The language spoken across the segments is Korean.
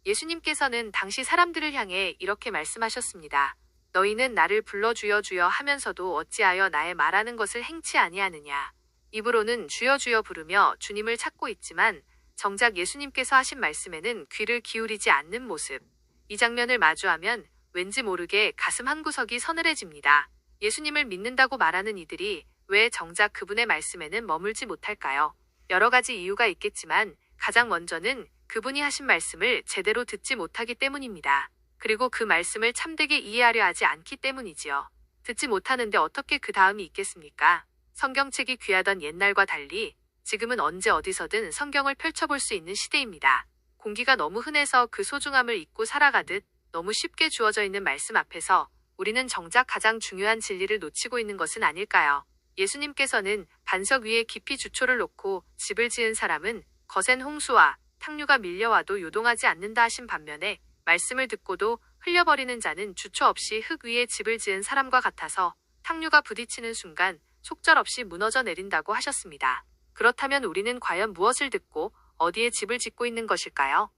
예수님께서는 당시 사람들을 향해 이렇게 말씀하셨습니다. 너희는 나를 불러 주여 주여 하면서도 어찌하여 나의 말하는 것을 행치 아니하느냐. 입으로는 주여 주여 부르며 주님을 찾고 있지만 정작 예수님께서 하신 말씀에는 귀를 기울이지 않는 모습. 이 장면을 마주하면 왠지 모르게 가슴 한구석이 서늘해집니다. 예수님을 믿는다고 말하는 이들이 왜 정작 그분의 말씀에는 머물지 못할까요? 여러 가지 이유가 있겠지만 가장 먼저는 그분이 하신 말씀을 제대로 듣지 못하기 때문입니다. 그리고 그 말씀을 참되게 이해하려 하지 않기 때문이지요. 듣지 못하는데 어떻게 그 다음이 있겠습니까? 성경책이 귀하던 옛날과 달리 지금은 언제 어디서든 성경을 펼쳐볼 수 있는 시대입니다. 공기가 너무 흔해서 그 소중함을 잊고 살아가듯 너무 쉽게 주어져 있는 말씀 앞에서 우리는 정작 가장 중요한 진리를 놓치고 있는 것은 아닐까요? 예수님께서는 반석 위에 깊이 주초를 놓고 집을 지은 사람은 거센 홍수와 탕류가 밀려와도 요동하지 않는다 하신 반면에 말씀을 듣고도 흘려버리는 자는 주초 없이 흙 위에 집을 지은 사람과 같아서 탕류가 부딪히는 순간 속절없이 무너져 내린다고 하셨습니다. 그렇다면 우리는 과연 무엇을 듣고 어디에 집을 짓고 있는 것일까요?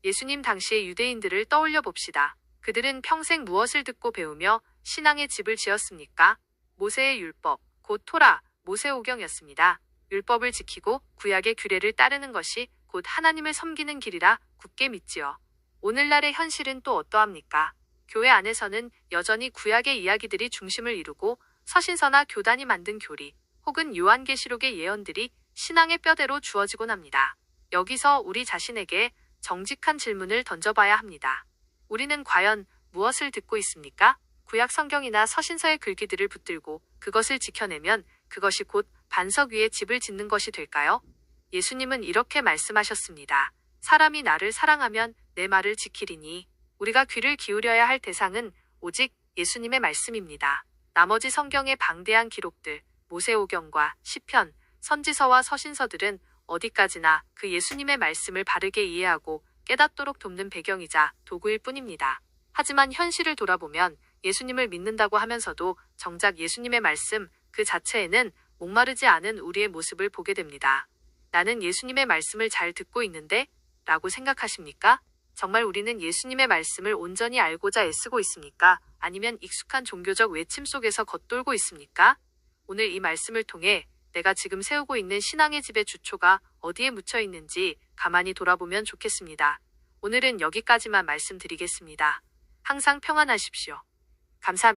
예수님 당시의 유대인들을 떠올려 봅시다. 그들은 평생 무엇을 듣고 배우며 신앙의 집을 지었습니까? 모세의 율법, 곧 토라, 모세오경이었습니다. 율법을 지키고 구약의 규례를 따르는 것이 곧 하나님을 섬기는 길이라 굳게 믿지요. 오늘날의 현실은 또 어떠합니까? 교회 안에서는 여전히 구약의 이야기들이 중심을 이루고 서신서나 교단이 만든 교리 혹은 요한계시록의 예언들이 신앙의 뼈대로 주어지곤 합니다. 여기서 우리 자신에게 정직한 질문을 던져봐야 합니다. 우리는 과연 무엇을 듣고 있습니까? 구약 성경이나 서신서의 글귀들을 붙들고 그것을 지켜내면 그것이 곧 반석 위에 집을 짓는 것이 될까요? 예수님은 이렇게 말씀하셨습니다. 사람이 나를 사랑하면 내 말을 지키리니. 우리가 귀를 기울여야 할 대상은 오직 예수님의 말씀입니다. 나머지 성경의 방대한 기록들, 모세오경과 시편, 선지서와 서신서들은 어디까지나 그 예수님의 말씀을 바르게 이해하고 깨닫도록 돕는 배경이자 도구일 뿐입니다. 하지만 현실을 돌아보면 예수님을 믿는다고 하면서도 정작 예수님의 말씀 그 자체에는 목마르지 않은 우리의 모습을 보게 됩니다. 나는 예수님의 말씀을 잘 듣고 있는데? 라고 생각하십니까? 정말 우리는 예수님의 말씀을 온전히 알고자 애쓰고 있습니까? 아니면 익숙한 종교적 외침 속에서 겉돌고 있습니까? 오늘 이 말씀을 통해 내가 지금 세우고 있는 신앙의 집의 주초가 어디에 묻혀 있는지 가만히 돌아보면 좋겠습니다. 오늘은 여기까지만 말씀드리겠습니다. 항상 평안하십시오. 감사합니다.